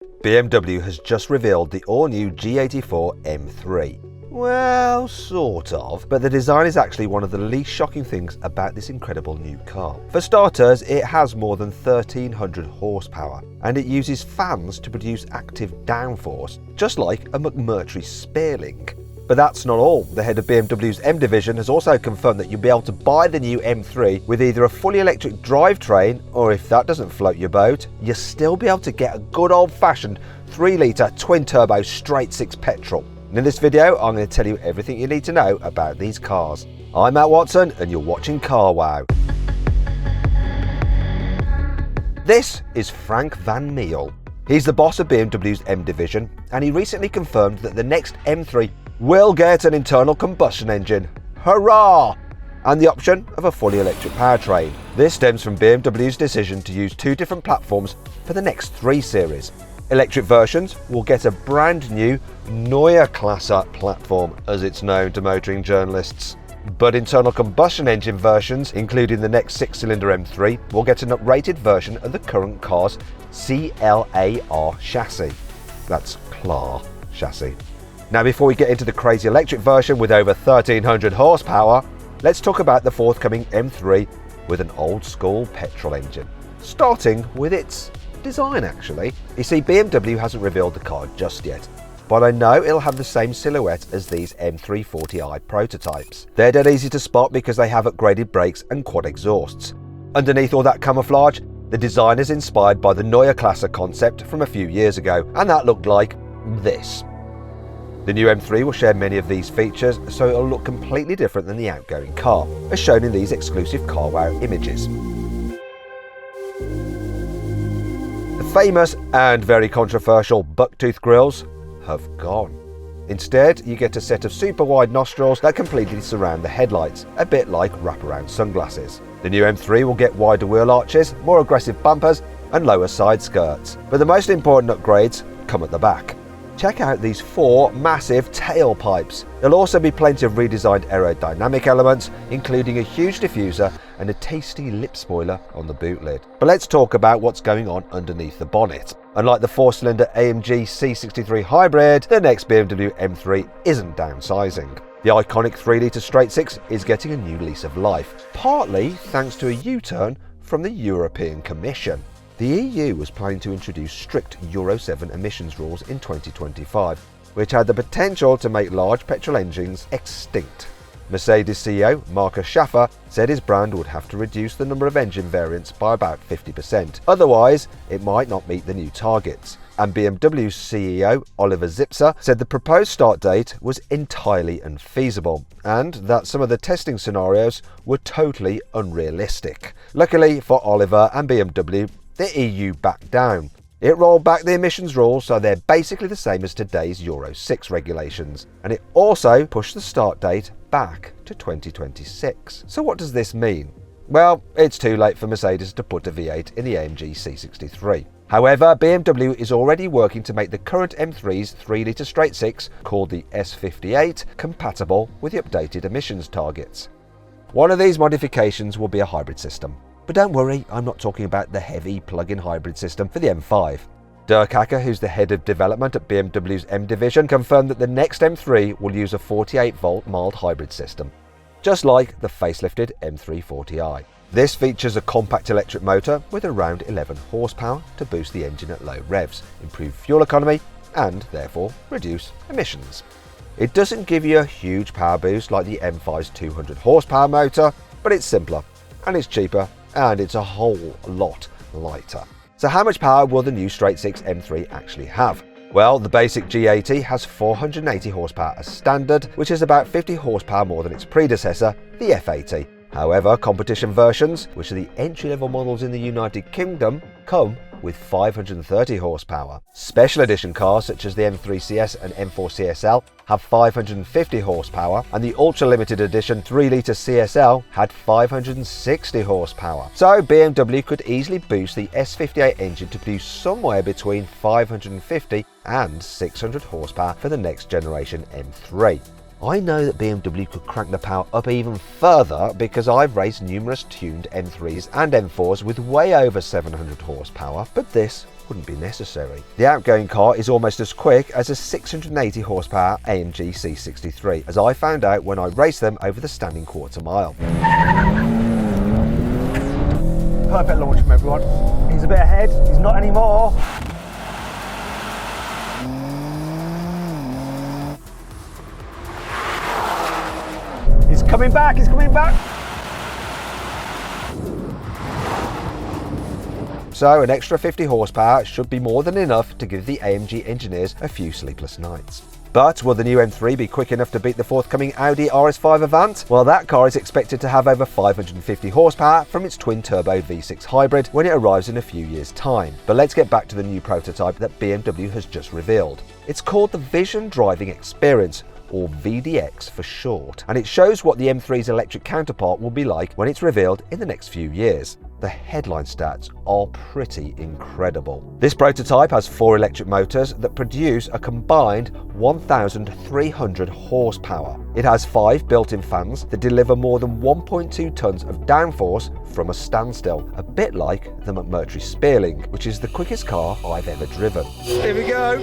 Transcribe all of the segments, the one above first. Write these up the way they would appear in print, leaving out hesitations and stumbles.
BMW has just revealed the all-new G84 M3. Well, sort of, but the design is actually one of the least shocking things about this incredible new car. For starters, it has more than 1300 horsepower, and it uses fans to produce active downforce, just like a McMurtry Speirling. But that's not all. The head of BMW's M division has also confirmed that you'll be able to buy the new M3 with either a fully electric drivetrain, or if that doesn't float your boat, you'll still be able to get a good old-fashioned 3-litre twin-turbo straight-six petrol. And in this video, I'm going to tell you everything you need to know about these cars. I'm Matt Watson, and you're watching Carwow. This is Frank van Meel. He's the boss of BMW's M division, and he recently confirmed that the next M3 will get an internal combustion engine. Hurrah! And the option of a fully electric powertrain. This stems from BMW's decision to use two different platforms for the next 3 series. Electric versions will get a brand new Neue Klasse platform, as it's known to motoring journalists. But internal combustion engine versions, including the next 6-cylinder M3, will get an uprated version of the current car's CLAR chassis. That's CLAR chassis. Now, before we get into the crazy electric version with over 1300 horsepower, let's talk about the forthcoming M3 with an old-school petrol engine. Starting with its design, actually. You see, BMW hasn't revealed the car just yet, but I know it'll have the same silhouette as these M340i prototypes. They're dead easy to spot because they have upgraded brakes and quad exhausts. Underneath all that camouflage, the design is inspired by the Neue Klasse concept from a few years ago, and that looked like this. The new M3 will share many of these features, so it'll look completely different than the outgoing car, as shown in these exclusive Carwow images. The famous and very controversial bucktooth grills have gone. Instead, you get a set of super wide nostrils that completely surround the headlights, a bit like wraparound sunglasses. The new M3 will get wider wheel arches, more aggressive bumpers, and lower side skirts. But the most important upgrades come at the back. Check out these 4 massive tailpipes. There'll also be plenty of redesigned aerodynamic elements, including a huge diffuser and a tasty lip spoiler on the boot lid. But let's talk about what's going on underneath the bonnet. Unlike the 4-cylinder AMG C63 hybrid, the next BMW M3 isn't downsizing. The iconic 3-litre straight-six is getting a new lease of life, partly thanks to a U-turn from the European Commission. The EU was planning to introduce strict Euro 7 emissions rules in 2025, which had the potential to make large petrol engines extinct. Mercedes CEO Markus Schaffer said his brand would have to reduce the number of engine variants by about 50%, otherwise it might not meet the new targets. And BMW's CEO Oliver Zipse said the proposed start date was entirely unfeasible, and that some of the testing scenarios were totally unrealistic. Luckily for Oliver and BMW, the EU backed down. It rolled back the emissions rules, so they're basically the same as today's Euro 6 regulations, and it also pushed the start date back to 2026. So what does this mean? Well, it's too late for Mercedes to put a V8 in the AMG C63. However, BMW is already working to make the current M3's 3-litre straight-six, called the S58, compatible with the updated emissions targets. One of these modifications will be a hybrid system. But don't worry, I'm not talking about the heavy plug-in hybrid system for the M5. Dirk Acker, who's the head of development at BMW's M division, confirmed that the next M3 will use a 48-volt mild hybrid system, just like the facelifted M340i. This features a compact electric motor with around 11 horsepower to boost the engine at low revs, improve fuel economy, and therefore reduce emissions. It doesn't give you a huge power boost like the M5's 200 horsepower motor, but it's simpler, and it's cheaper, and it's a whole lot lighter. So how much power will the new straight-six M3 actually have? Well, the basic G80 has 480 horsepower as standard, which is about 50 horsepower more than its predecessor, the F80. However, competition versions, which are the entry-level models in the United Kingdom, come with 530 horsepower. Special edition cars such as the M3 CS and M4 CSL have 550 horsepower, and the ultra limited edition 3-litre CSL had 560 horsepower. So BMW could easily boost the S58 engine to produce somewhere between 550 and 600 horsepower for the next generation M3. I know that BMW could crank the power up even further because I've raced numerous tuned M3s and M4s with way over 700 horsepower, but this wouldn't be necessary. The outgoing car is almost as quick as a 680 horsepower AMG C63, as I found out when I raced them over the standing quarter mile. Perfect launch from everyone. He's a bit ahead, he's not anymore. He's coming back, he's coming back. So an extra 50 horsepower should be more than enough to give the AMG engineers a few sleepless nights. But will the new M3 be quick enough to beat the forthcoming Audi RS5 Avant? Well, that car is expected to have over 550 horsepower from its twin-turbo V6 hybrid when it arrives in a few years' time. But let's get back to the new prototype that BMW has just revealed. It's called the Vision Driving Experience, or VDX for short, and it shows what the M3's electric counterpart will be like when it's revealed in the next few years. The headline stats are pretty incredible. This prototype has 4 electric motors that produce a combined 1,300 horsepower. It has 5 built-in fans that deliver more than 1.2 tons of downforce from a standstill, a bit like the McMurtry Speirling, which is the quickest car I've ever driven. Here we go.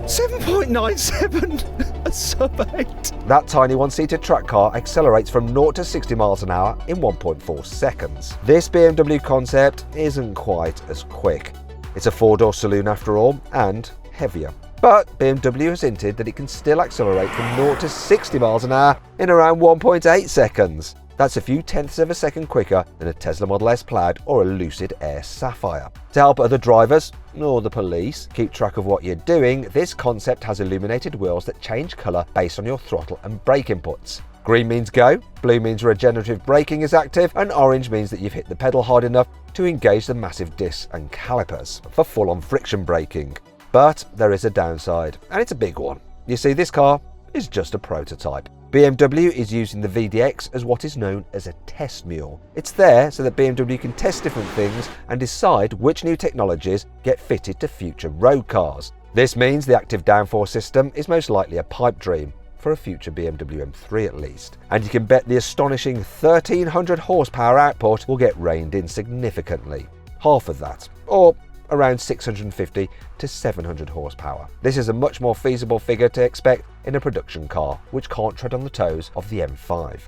7.97, a sub-8. That tiny one-seater track car accelerates from 0 to 60 miles an hour in 1.4 seconds. This BMW concept isn't quite as quick. It's a 4-door saloon after all, and heavier. But BMW has hinted that it can still accelerate from 0 to 60 miles an hour in around 1.8 seconds. That's a few tenths of a second quicker than a Tesla Model S Plaid or a Lucid Air Sapphire. To help other drivers, or the police, keep track of what you're doing, this concept has illuminated wheels that change colour based on your throttle and brake inputs. Green means go, blue means regenerative braking is active, and orange means that you've hit the pedal hard enough to engage the massive discs and calipers for full-on friction braking. But there is a downside, and it's a big one. You see, this car is just a prototype. BMW is using the VDX as what is known as a test mule. It's there so that BMW can test different things and decide which new technologies get fitted to future road cars. This means the active downforce system is most likely a pipe dream, for a future BMW M3 at least. And you can bet the astonishing 1,300 horsepower output will get reined in significantly. Half of that, or around 650 to 700 horsepower. This is a much more feasible figure to expect in a production car, which can't tread on the toes of the M5.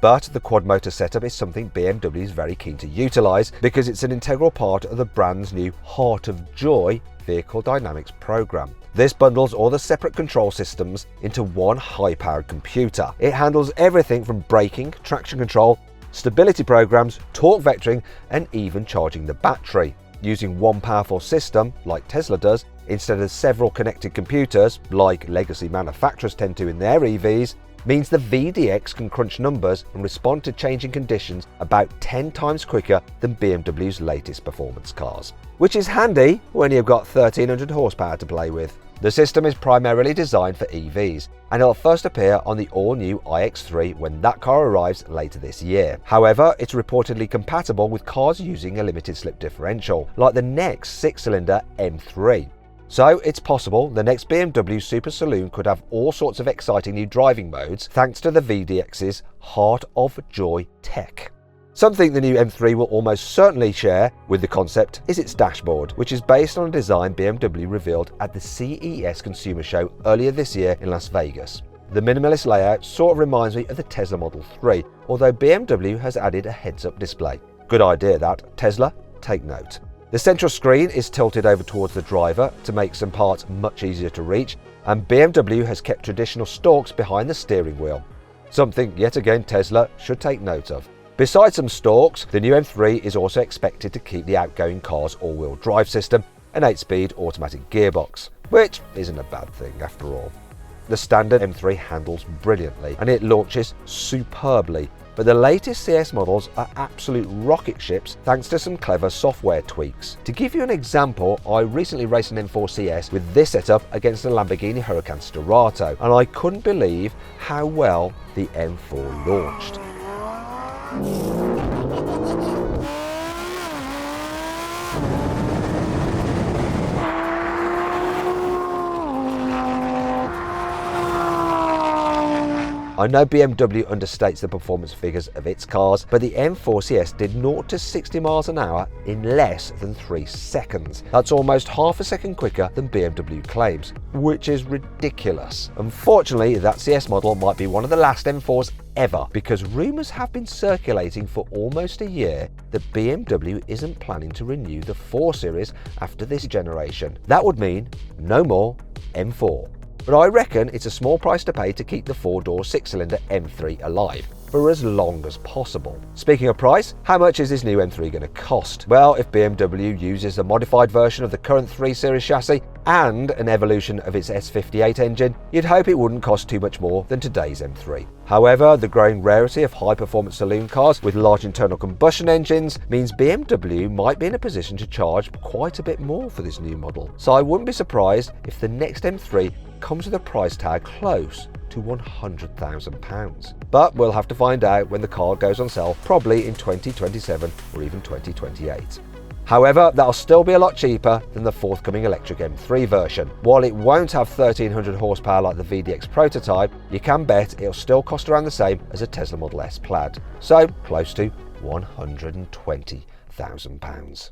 But the quad motor setup is something BMW is very keen to utilise because it's an integral part of the brand's new Heart of Joy vehicle dynamics program. This bundles all the separate control systems into one high-powered computer. It handles everything from braking, traction control, stability programs, torque vectoring, and even charging the battery. Using one powerful system, like Tesla does, instead of several connected computers, like legacy manufacturers tend to in their EVs, means the VDX can crunch numbers and respond to changing conditions about 10 times quicker than BMW's latest performance cars. Which is handy when you've got 1,300 horsepower to play with. The system is primarily designed for EVs, and it'll first appear on the all-new iX3 when that car arrives later this year. However, it's reportedly compatible with cars using a limited slip differential, like the next 6-cylinder M3. So it's possible the next BMW Super Saloon could have all sorts of exciting new driving modes thanks to the VDX's Heart of Joy tech. Something the new M3 will almost certainly share with the concept is its dashboard, which is based on a design BMW revealed at the CES Consumer Show earlier this year in Las Vegas. The minimalist layout sort of reminds me of the Tesla Model 3, although BMW has added a heads-up display. Good idea that. Tesla, take note. The central screen is tilted over towards the driver to make some parts much easier to reach, and BMW has kept traditional stalks behind the steering wheel. Something, yet again, Tesla should take note of. Besides some stalks, the new M3 is also expected to keep the outgoing car's all-wheel drive system, an 8-speed automatic gearbox, which isn't a bad thing after all. The standard M3 handles brilliantly and it launches superbly, but the latest CS models are absolute rocket ships thanks to some clever software tweaks. To give you an example, I recently raced an M4 CS with this setup against a Lamborghini Huracan Sturato, and I couldn't believe how well the M4 launched. I know BMW understates the performance figures of its cars, but the M4 CS did 0 to 60 miles an hour in less than 3 seconds. That's almost half a second quicker than BMW claims, which is ridiculous. Unfortunately, that CS model might be one of the last M4s ever, because rumours have been circulating for almost a year that BMW isn't planning to renew the 4 Series after this generation. That would mean no more M4. But I reckon it's a small price to pay to keep the 4-door 6-cylinder M3 alive for as long as possible. Speaking of price, how much is this new M3 going to cost? Well, if BMW uses a modified version of the current 3 Series chassis and an evolution of its S58 engine, you'd hope it wouldn't cost too much more than today's M3. However, the growing rarity of high-performance saloon cars with large internal combustion engines means BMW might be in a position to charge quite a bit more for this new model. So I wouldn't be surprised if the next M3 comes with a price tag close to £100,000. But we'll have to find out when the car goes on sale, probably in 2027 or even 2028. However, that'll still be a lot cheaper than the forthcoming electric M3 version. While it won't have 1300 horsepower like the VDX Prototype, you can bet it'll still cost around the same as a Tesla Model S Plaid, so close to £120,000.